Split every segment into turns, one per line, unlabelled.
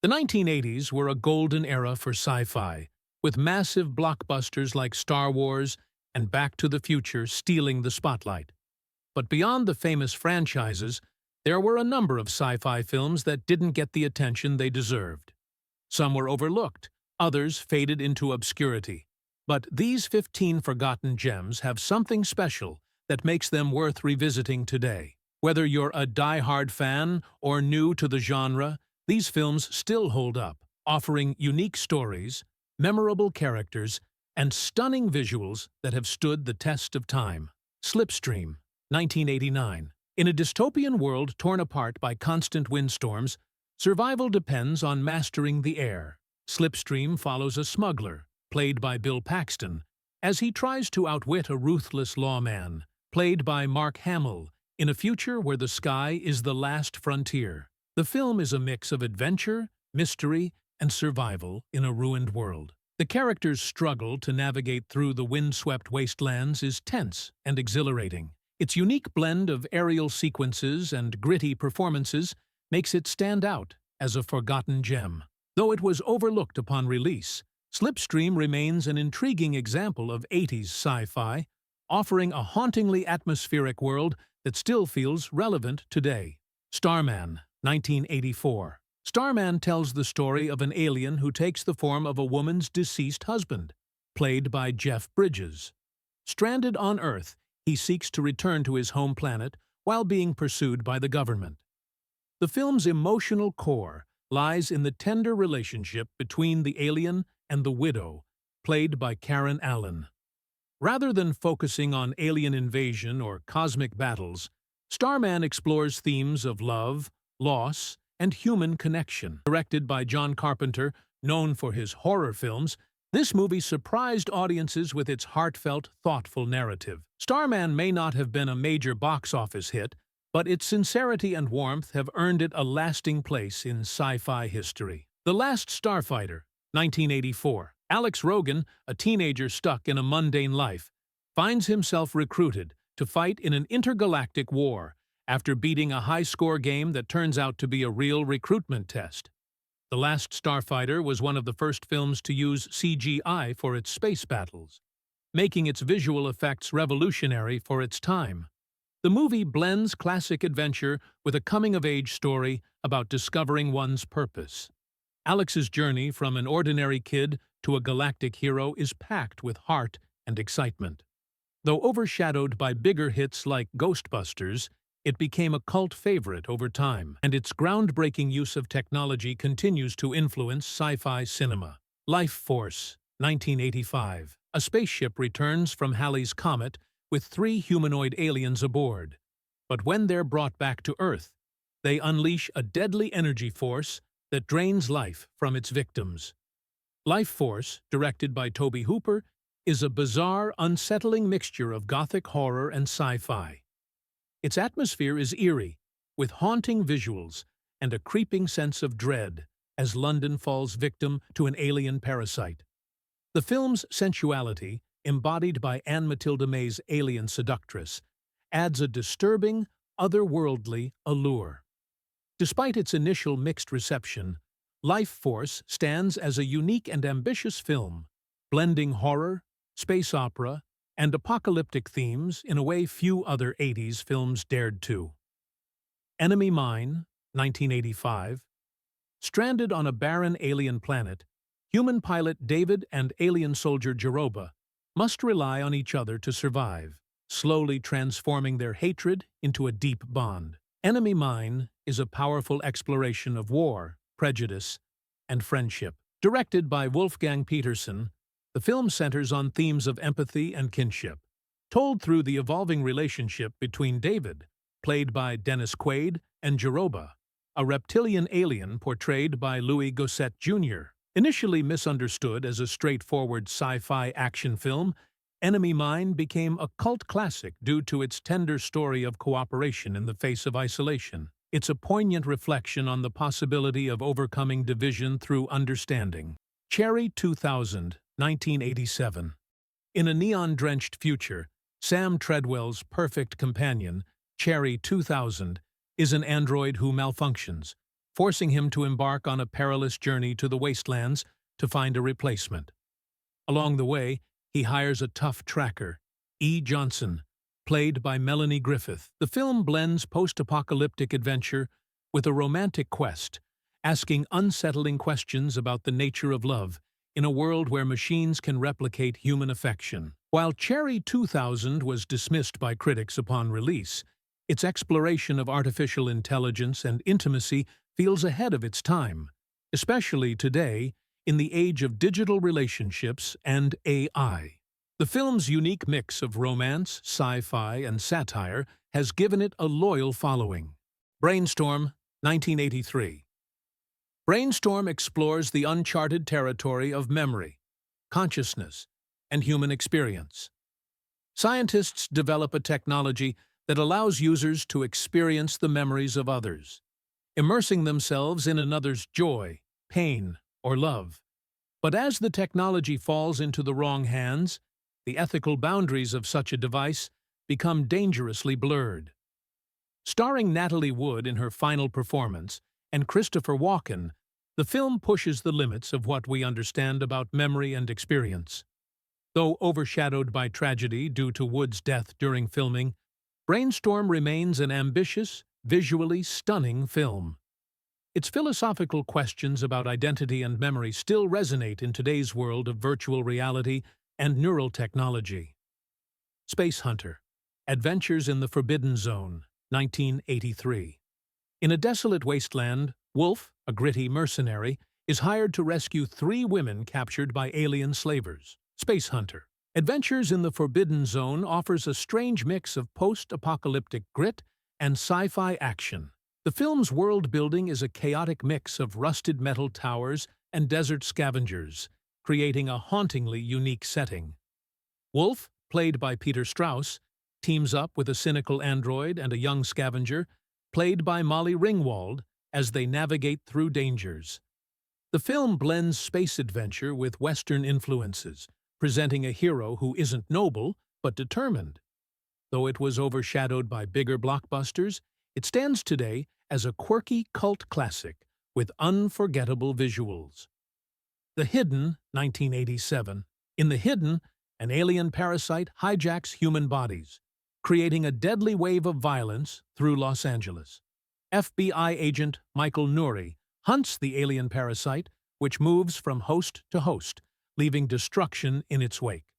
The 1980s were a golden era for sci-fi, with massive blockbusters like Star Wars and Back to the Future stealing the spotlight. But beyond the famous franchises, there were a number of sci-fi films that didn't get the attention they deserved. Some were overlooked, others faded into obscurity. But these 15 forgotten gems have something special that makes them worth revisiting today. Whether you're a die-hard fan or new to the genre, these films still hold up, offering unique stories, memorable characters, and stunning visuals that have stood the test of time. Slipstream, 1989. In a dystopian world torn apart by constant windstorms, survival depends on mastering the air. Slipstream follows a smuggler, played by Bill Paxton, as he tries to outwit a ruthless lawman, played by Mark Hamill, in a future where the sky is the last frontier. The film is a mix of adventure, mystery, and survival in a ruined world. The characters' struggle to navigate through the windswept wastelands is tense and exhilarating. Its unique blend of aerial sequences and gritty performances makes it stand out as a forgotten gem. Though it was overlooked upon release, Slipstream remains an intriguing example of 80s sci-fi, offering a hauntingly atmospheric world that still feels relevant today. Starman, 1984. Starman tells the story of an alien who takes the form of a woman's deceased husband, played by Jeff Bridges. Stranded on Earth, he seeks to return to his home planet while being pursued by the government. The film's emotional core lies in the tender relationship between the alien and the widow, played by Karen Allen. Rather than focusing on alien invasion or cosmic battles, Starman explores themes of love, loss, and human connection. Directed by John Carpenter, known for his horror films, this movie surprised audiences with its heartfelt, thoughtful narrative. Starman may not have been a major box office hit, but its sincerity and warmth have earned it a lasting place in sci-fi history. The Last Starfighter, 1984. Alex Rogan, a teenager stuck in a mundane life, finds himself recruited to fight in an intergalactic war after beating a high-score game that turns out to be a real recruitment test. The Last Starfighter was one of the first films to use CGI for its space battles, making its visual effects revolutionary for its time. The movie blends classic adventure with a coming-of-age story about discovering one's purpose. Alex's journey from an ordinary kid to a galactic hero is packed with heart and excitement. Though overshadowed by bigger hits like Ghostbusters, it became a cult favorite over time, and its groundbreaking use of technology continues to influence sci-fi cinema. Lifeforce, 1985. A spaceship returns from Halley's Comet with 3 humanoid aliens aboard. But when they're brought back to Earth, they unleash a deadly energy force that drains life from its victims. Lifeforce, directed by Tobe Hooper, is a bizarre, unsettling mixture of gothic horror and sci-fi. Its atmosphere is eerie, with haunting visuals and a creeping sense of dread as London falls victim to an alien parasite. The film's sensuality, embodied by Anne Matilda May's alien seductress, adds a disturbing, otherworldly allure. Despite its initial mixed reception, Lifeforce stands as a unique and ambitious film, blending horror, space opera, and apocalyptic themes in a way few other 80s films dared to. Enemy Mine, 1985. Stranded on a barren alien planet, human pilot David and alien soldier Jaroba must rely on each other to survive, slowly transforming their hatred into a deep bond. Enemy Mine is a powerful exploration of war, prejudice, and friendship. Directed by Wolfgang Petersen, the film centers on themes of empathy and kinship, told through the evolving relationship between David, played by Dennis Quaid, and Jaroba, a reptilian alien portrayed by Louis Gossett Jr. Initially misunderstood as a straightforward sci-fi action film, Enemy Mine became a cult classic due to its tender story of cooperation in the face of isolation. It's a poignant reflection on the possibility of overcoming division through understanding. Cherry 2000, 1987. In a neon-drenched future, Sam Treadwell's perfect companion, Cherry 2000, is an android who malfunctions, forcing him to embark on a perilous journey to the wastelands to find a replacement. Along the way, he hires a tough tracker, E. Johnson, played by Melanie Griffith. The film blends post-apocalyptic adventure with a romantic quest, asking unsettling questions about the nature of love in a world where machines can replicate human affection. While Cherry 2000 was dismissed by critics upon release, its exploration of artificial intelligence and intimacy feels ahead of its time, especially today in the age of digital relationships and AI. The film's unique mix of romance, sci-fi, and satire has given it a loyal following. Brainstorm, 1983. Brainstorm explores the uncharted territory of memory, consciousness, and human experience. Scientists develop a technology that allows users to experience the memories of others, immersing themselves in another's joy, pain, or love. But as the technology falls into the wrong hands, the ethical boundaries of such a device become dangerously blurred. Starring Natalie Wood in her final performance and Christopher Walken, the film pushes the limits of what we understand about memory and experience. Though overshadowed by tragedy due to Wood's death during filming, Brainstorm remains an ambitious, visually stunning film. Its philosophical questions about identity and memory still resonate in today's world of virtual reality and neural technology. Spacehunter, Adventures in the Forbidden Zone, 1983. In a desolate wasteland, Wolf, a gritty mercenary, is hired to rescue 3 women captured by alien slavers. Spacehunter, Adventures in the Forbidden Zone offers a strange mix of post-apocalyptic grit and sci-fi action. The film's world-building is a chaotic mix of rusted metal towers and desert scavengers, creating a hauntingly unique setting. Wolf, played by Peter Strauss, teams up with a cynical android and a young scavenger, played by Molly Ringwald, as they navigate through dangers. The film blends space adventure with Western influences, presenting a hero who isn't noble but determined. Though it was overshadowed by bigger blockbusters, it stands today as a quirky cult classic with unforgettable visuals. The Hidden, 1987. In The Hidden, an alien parasite hijacks human bodies, creating a deadly wave of violence through Los Angeles. FBI agent Michael Nouri hunts the alien parasite, which moves from host to host, leaving destruction in its wake.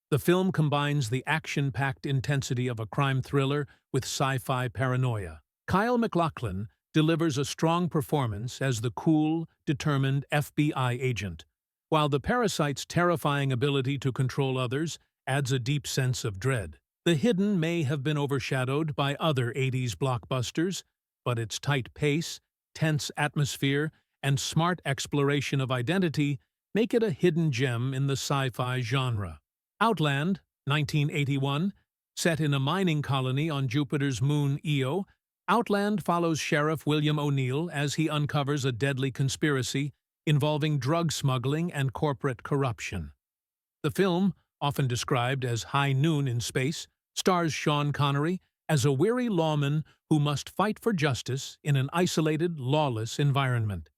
The film combines the action-packed intensity of a crime thriller with sci-fi paranoia. Kyle MacLachlan delivers a strong performance as the cool, determined FBI agent, while the parasite's terrifying ability to control others adds a deep sense of dread. The Hidden may have been overshadowed by other 80s blockbusters, but its tight pace, tense atmosphere, and smart exploration of identity make it a hidden gem in the sci-fi genre. Outland, 1981, set in a mining colony on Jupiter's moon Io, Outland follows Sheriff William O'Neill as he uncovers a deadly conspiracy involving drug smuggling and corporate corruption. The film, often described as High Noon in Space, stars Sean Connery as a weary lawman who must fight for justice in an isolated, lawless environment.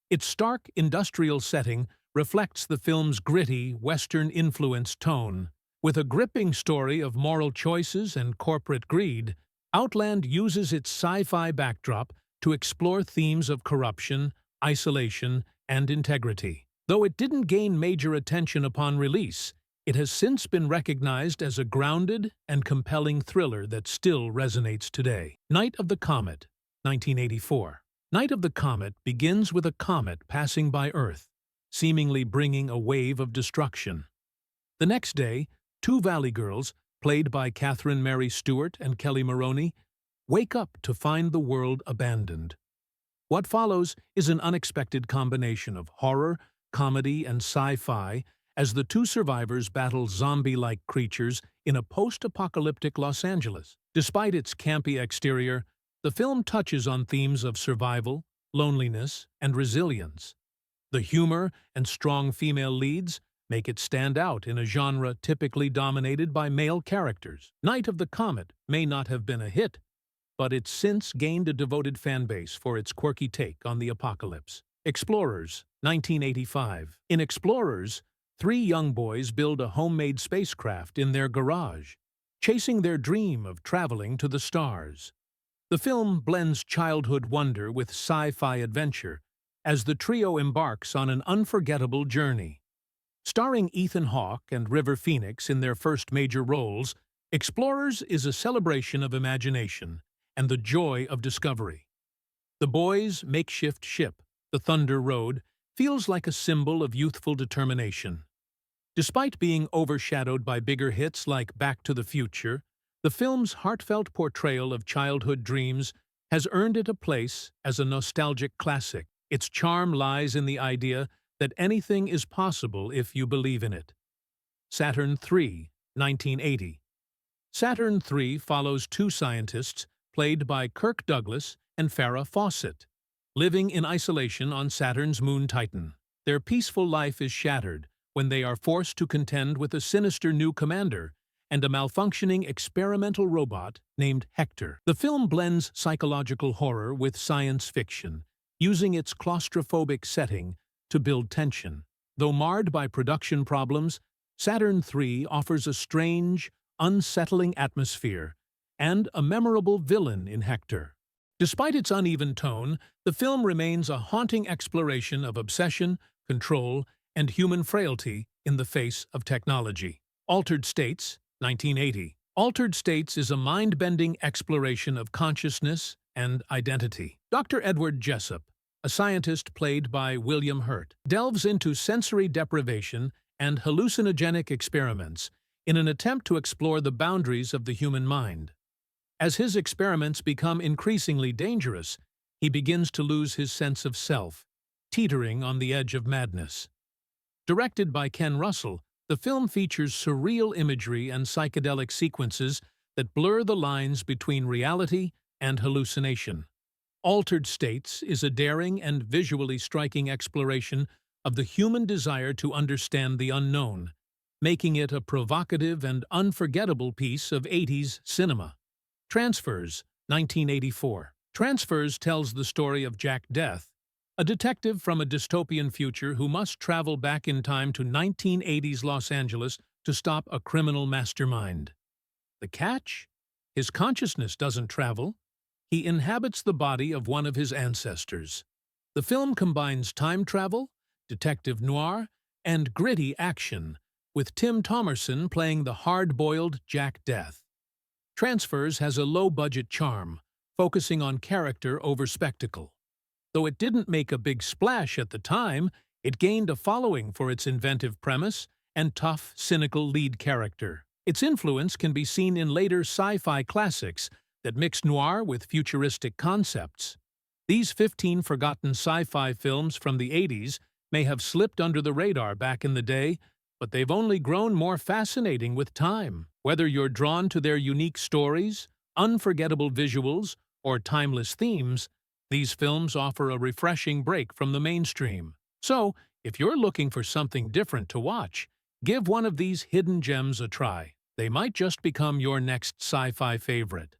Its stark, industrial setting reflects the film's gritty, Western-influenced tone. With a gripping story of moral choices and corporate greed, Outland uses its sci-fi backdrop to explore themes of corruption, isolation, and integrity. Though it didn't gain major attention upon release, it has since been recognized as a grounded and compelling thriller that still resonates today. Night of the Comet, 1984. Night of the Comet begins with a comet passing by Earth, seemingly bringing a wave of destruction. The next day, 2 Valley girls, played by Catherine Mary Stewart and Kelly Maroney, wake up to find the world abandoned. What follows is an unexpected combination of horror, comedy, and sci-fi as the 2 survivors battle zombie-like creatures in a post-apocalyptic Los Angeles. Despite its campy exterior, the film touches on themes of survival, loneliness, and resilience. The humor and strong female leads make it stand out in a genre typically dominated by male characters. Night of the Comet may not have been a hit, but it's since gained a devoted fanbase for its quirky take on the apocalypse. Explorers, 1985. In Explorers, three young boys build a homemade spacecraft in their garage, chasing their dream of traveling to the stars. The film blends childhood wonder with sci-fi adventure as the trio embarks on an unforgettable journey. Starring Ethan Hawke and River Phoenix in their first major roles, Explorers is a celebration of imagination and the joy of discovery. The boys' makeshift ship, the Thunder Road, feels like a symbol of youthful determination. Despite being overshadowed by bigger hits like Back to the Future, the film's heartfelt portrayal of childhood dreams has earned it a place as a nostalgic classic. Its charm lies in the idea that anything is possible if you believe in it. Saturn III, 1980. Saturn III follows two scientists, played by Kirk Douglas and Farrah Fawcett, living in isolation on Saturn's moon Titan. Their peaceful life is shattered when they are forced to contend with a sinister new commander and a malfunctioning experimental robot named Hector. The film blends psychological horror with science fiction, using its claustrophobic setting to build tension. Though marred by production problems, Saturn III offers a strange, unsettling atmosphere and a memorable villain in Hector. Despite its uneven tone, the film remains a haunting exploration of obsession, control, and human frailty in the face of technology. Altered States, 1980. Altered States is a mind-bending exploration of consciousness and identity. Dr. Edward Jessup, a scientist played by William Hurt, delves into sensory deprivation and hallucinogenic experiments in an attempt to explore the boundaries of the human mind. As his experiments become increasingly dangerous, he begins to lose his sense of self, teetering on the edge of madness. Directed by Ken Russell, the film features surreal imagery and psychedelic sequences that blur the lines between reality and hallucination. Altered States is a daring and visually striking exploration of the human desire to understand the unknown, making it a provocative and unforgettable piece of 80s cinema. Transfers, 1984. Transfers tells the story of Jack Death, a detective from a dystopian future who must travel back in time to 1980s Los Angeles to stop a criminal mastermind. The catch? His consciousness doesn't travel. He inhabits the body of one of his ancestors. The film combines time travel, detective noir, and gritty action, with Tim Thomerson playing the hard-boiled Jack Death. Transfers has a low-budget charm, focusing on character over spectacle. Though it didn't make a big splash at the time, it gained a following for its inventive premise and tough, cynical lead character. Its influence can be seen in later sci-fi classics that mix noir with futuristic concepts. These 15 forgotten sci-fi films from the 80s may have slipped under the radar back in the day, but they've only grown more fascinating with time. Whether you're drawn to their unique stories, unforgettable visuals, or timeless themes, these films offer a refreshing break from the mainstream. So, if you're looking for something different to watch, give one of these hidden gems a try. They might just become your next sci-fi favorite.